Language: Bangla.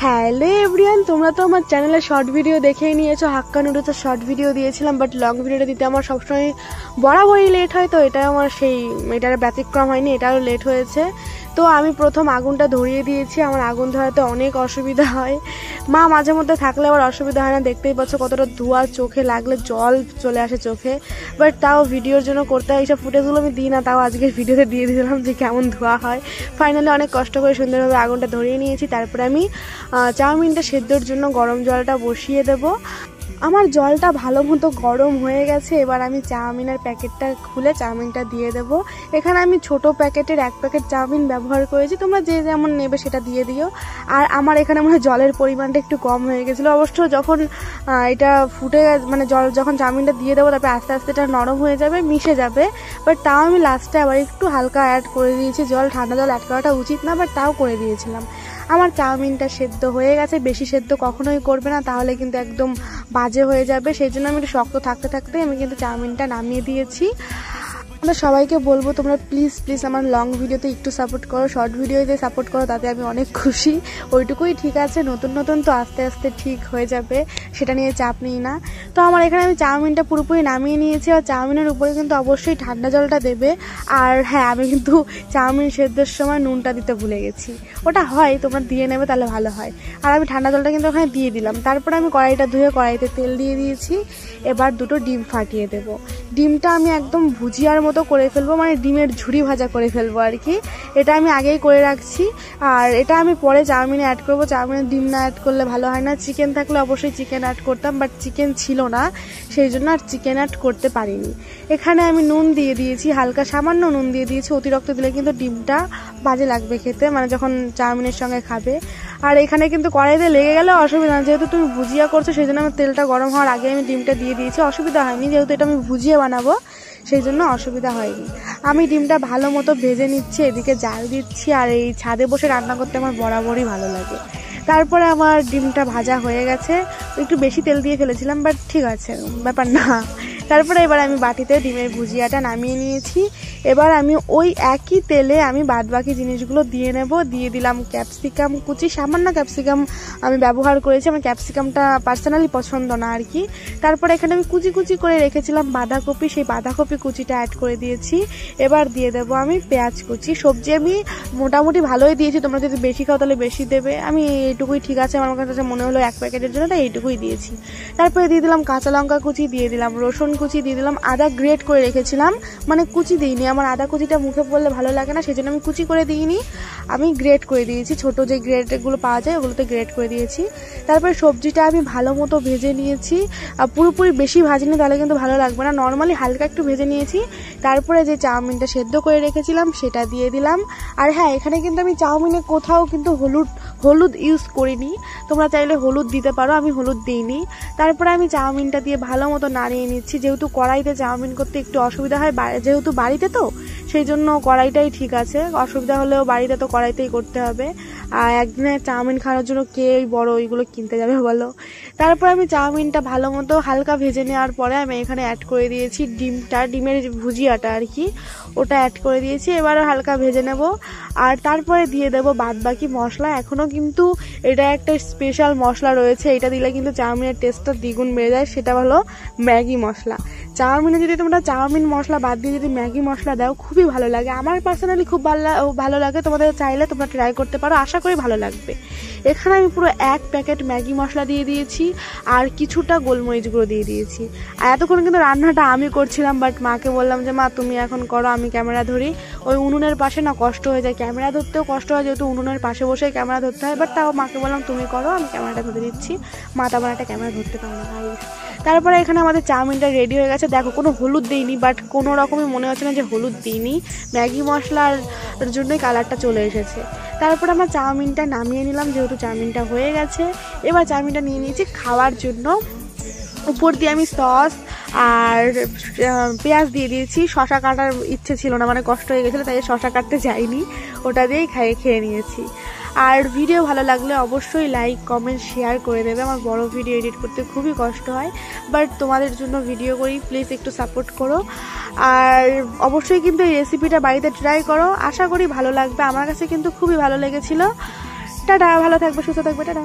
হ্যালো এভরিওয়ান, তোমরা তো আমার চ্যানেলে শর্ট ভিডিও দেখেই নিয়েছো। হাক্কা নুডলসের শর্ট ভিডিও দিয়েছিলাম, বাট লং ভিডিওটা দিতে আমার সবসময় বরাবরই লেট হয়। তো এটা আমার এটার ব্যতিক্রম হয়নি, এটারও লেট হয়েছে। তো আমি প্রথম আগুনটা ধরিয়ে দিয়েছি। আমার আগুন ধরাতে অনেক অসুবিধা হয়, মা মাঝে মধ্যে থাকলে আবার অসুবিধা হয় না। দেখতেই পাচ্ছ কতটা ধোঁয়া, চোখে লাগলে জল চলে আসে চোখে, বাট তাও ভিডিওর জন্য করতে হয়। এইসব ফুটেজগুলো আমি দিই না, তাও আজকের ভিডিওতে দিয়ে দিলাম যে কেমন ধোঁয়া হয়। ফাইনালি অনেক কষ্ট করে সুন্দরভাবে আগুনটা ধরিয়ে নিয়েছি। তারপরে আমি চাউমিনটা সেদ্ধর জন্য গরম জলটা বসিয়ে দেব। আমার জলটা ভালো মতো গরম হয়ে গেছে। এবার আমি চাউমিনের প্যাকেটটা খুলে চাউমিনটা দিয়ে দেব। এখানে আমি ছোট প্যাকেটের 1 প্যাকেট চাউমিন ব্যবহার করেছি, তোমরা যে যেমন নেবে সেটা দিয়ে দিও। আর আমার এখানে মনে হয় জলের পরিমাণটা একটু কম হয়ে গেছিলো। অবশ্য যখন এটা ফুটে মানে জল যখন চাউমিনটা দিয়ে দেবো, তারপরে আস্তে আস্তে এটা নরম হয়ে যাবে, মিশে যাবে। বাট তাও আমি লাস্টে আবার একটু হালকা অ্যাড করে দিয়েছি জল। ঠান্ডা জল অ্যাড করাটা উচিত না, বাট তাও করে দিয়েছিলাম। আমার চাউমিনটা সেদ্ধ হয়ে গেছে। বেশি সেদ্ধ কখনোই করবে না, তাহলে কিন্তু একদম বাজে হয়ে যাবে। সেই জন্য আমি একটু শক্ত থাকতে থাকতে আমি কিন্তু চাউমিনটা নামিয়ে দিয়েছি। আমরা সবাইকে বলবো তোমরা প্লিজ প্লিজ আমার লং ভিডিওতে একটু সাপোর্ট করো, শর্ট ভিডিওতে সাপোর্ট করো, তাতে আমি অনেক খুশি। ওইটুকুই ঠিক আছে, নতুন নতুন তো আস্তে আস্তে ঠিক হয়ে যাবে, সেটা নিয়ে চাপ নিই না। তো আমার এখানে আমি চাউমিনটা পুরোপুরি নামিয়ে নিয়েছি। আর চাউমিনের উপরে কিন্তু অবশ্যই ঠান্ডা জলটা দেবে। আর হ্যাঁ, আমি কিন্তু চাউমিন সেদ্ধের সময় নুনটা দিতে ভুলে গেছি। ওটা হয়, তোমরা দিয়ে নেবে তাহলে ভালো হয়। আর আমি ঠান্ডা জলটা কিন্তু ওখানে দিয়ে দিলাম। তারপরে আমি কড়াইটা ধুয়ে কড়াইতে তেল দিয়ে দিয়েছি। এবার 2টো ডিম ফাটিয়ে দেবো। ডিমটা আমি একদম ভুজিয়ার মতো করে ফেলবো, মানে ডিমের ঝুড়ি ভাজা করে ফেলবো আর কি। এটা আমি আগেই করে রাখছি। আর এটা আমি পরে চাউমিনে অ্যাড করবো। চাউমিনে ডিম না অ্যাড করলে ভালো হয় না। চিকেন থাকলে অবশ্যই চিকেন অ্যাড করতাম, বাট চিকেন ছিল না, সেই জন্য আর চিকেন অ্যাড করতে পারিনি। এখানে আমি নুন দিয়ে দিয়েছি, হালকা সামান্য নুন দিয়ে দিয়েছি। অতিরিক্ত দিলে কিন্তু ডিমটা বাজে লাগবে খেতে, মানে যখন চাউমিনের সঙ্গে খাবে। আর এখানে কিন্তু কড়াইতে লেগে গেলে অসুবিধা না, যেহেতু তুমি ভুজিয়া করছো সেই জন্য আমি তেলটা গরম হওয়ার আগে আমি ডিমটা দিয়ে দিয়েছি। অসুবিধা হয়নি, যেহেতু এটা আমি ভুজিয়া বানাবো সেই জন্য অসুবিধা হয়নি। আমি ডিমটা ভালো মতো ভেজে নিচ্ছি, এদিকে জাল দিচ্ছি। আর এই ছাদে বসে রান্না করতে আমার বরাবরই ভালো লাগে। তারপরে আমার ডিমটা ভাজা হয়ে গেছে। একটু বেশি তেল দিয়ে ফেলেছিলাম, বাট ঠিক আছে, ব্যাপার না। তারপরে এবার আমি বাটিতে ডিমের ভুজিয়াটা নামিয়ে নিয়েছি। এবার আমি ওই একই তেলে আমি বাদবাকি জিনিসগুলো দিয়ে নেব। দিয়ে দিলাম ক্যাপসিকাম কুচি, সামান্য ক্যাপসিকাম আমি ব্যবহার করেছি, আমার ক্যাপসিকামটা পার্সোনালি পছন্দ না আর কি। তারপরে এখানে আমি কুচি কুচি করে রেখেছিলাম বাঁধাকপি, সেই বাঁধাকপি কুচিটা অ্যাড করে দিয়েছি। এবার দিয়ে দেবো আমি পেঁয়াজ কুচি। সবজি আমি মোটামুটি ভালোই দিয়েছি, তোমরা যদি বেশি খাও তাহলে বেশি দেবে। আমি এইটুকুই ঠিক আছে, আমার কাছে মনে হলো 1 প্যাকেটের জন্য, তাই এইটুকুই দিয়েছি। তারপরে দিয়ে দিলাম কাঁচা লঙ্কা কুচি, দিয়ে দিলাম রসুন কুচি, দিয়ে দিলাম আদা গ্রেট করে রেখেছিলাম, মানে কুচি দিইনি। আমার আদা কুচিটা মুখে পড়লে ভালো লাগে না, সেই জন্য আমি কুচি করে দিইনি, আমি গ্রেট করে দিয়েছি। ছোট যে গ্রেটগুলো পাওয়া যায় ওগুলোতে গ্রেট করে দিয়েছি। তারপরে সবজিটা আমি ভালো মতো ভেজে নিয়েছি। আর পুরোপুরি বেশি ভাজিনি, তাহলে কিন্তু ভালো লাগবে না, নর্মালি হালকা একটু ভেজে নিয়েছি। তারপরে যে চাউমিনটা সেদ্ধ করে রেখেছিলাম সেটা দিয়ে দিলাম। আর হ্যাঁ, এখানে কিন্তু আমি চাউমিনে কোথাও কিন্তু হলুদ ইউজ করিনি, তোমরা চাইলে হলুদ দিতে পারো, আমি হলুদ দিইনি। তারপরে আমি চাউমিনটা দিয়ে ভালো মতো নাড়িয়ে নিচ্ছি। যেহেতু কড়াইতে চাউমিন করতে একটু অসুবিধা হয়, যেহেতু বাড়িতে তো সেই জন্য কড়াইটাই ঠিক আছে। অসুবিধা হলেও বাড়িতে তো কড়াইতেই করতে হবে। আর একদিনে চাউমিন খাওয়ার জন্য কে বড় ওইগুলো কিনতে যাবে বলো। তারপর আমি চাউমিনটা ভালো মতো হালকা ভেজে নেওয়ার পরে আমি এখানে অ্যাড করে দিয়েছি ডিমের ভুজিয়াটা আর কি, ওটা অ্যাড করে দিয়েছি। এবার হালকা ভেজে নেব। আর তারপরে দিয়ে দেবো বাদবাকি মশলা। এখনও কিন্তু এটা একটা স্পেশাল মশলা রয়েছে, এটা দিলে কিন্তু চাউমিনের টেস্টটা দ্বিগুণ বেড়ে যায়, সেটা হলো ম্যাগি মশলা। চাউমিনে যদি তোমরা চাউমিন মশলা বাদ দিয়ে যদি ম্যাগি মশলা দাও খুবই ভালো লাগে, আমার পার্সোনালি খুব ভালো লাগে। তোমাদের চাইলে তোমরা ট্রাই করতে পারো, আশা করি ভালো লাগবে। এখানে আমি পুরো 1 প্যাকেট ম্যাগি মশলা দিয়ে দিয়েছি, আর কিছুটা গোলমরিচ গুঁড়ো দিয়ে দিয়েছি। আর এতক্ষণ কিন্তু রান্নাটা আমি করছিলাম, বাট মাকে বললাম যে মা তুমি এখন করো, আমি ক্যামেরা ধরি। ওই উনুনের পাশে না কষ্ট হয়ে যায়, ক্যামেরা ধরতেও কষ্ট হয়, যেহেতু উনুনের পাশে বসে ক্যামেরা ধরতে হয়। বাট তাও মাকে বললাম তুমি করো, আমি ক্যামেরাটা ধরে দিচ্ছি। মা তেমন একটা ক্যামেরা ধরতে পারে না ভাই। তারপরে এখানে আমাদের চাউমিনটা রেডি হয়ে গেছে। দেখো কোনো হলুদ দিইনি, বাট কোনো রকমই মনে হচ্ছে না যে হলুদ দিইনি, ম্যাগি মশলার জন্যই কালারটা চলে এসেছে। তারপর আমরা চাউমিনটা নামিয়ে নিলাম, যেহেতু চাউমিনটা হয়ে গেছে। এবার চাউমিনটা নিয়ে নিয়েছি খাওয়ার জন্য। উপর দিয়ে আমি সস আর পেঁয়াজ দিয়ে দিয়েছি। শশা কাটার ইচ্ছে ছিল না, মানে কষ্ট হয়ে গেছিলো, তাই শশা কাটতে যাইনি, ওটা দিয়েই খেয়ে নিয়েছি। আর ভিডিও ভালো লাগলে অবশ্যই লাইক কমেন্ট শেয়ার করে দেবে। আমার বড় ভিডিও এডিট করতে খুবই কষ্ট হয়, বাট তোমাদের জন্য ভিডিও করি, প্লিজ একটু সাপোর্ট করো। আর অবশ্যই কিন্তু এই রেসিপিটা বাড়িতে ট্রাই করো, আশা করি ভালো লাগবে। আমার কাছে কিন্তু খুবই ভালো লেগেছিলো। টাটা, ভালো থাকবে, সুস্থ থাকবে, টাটা।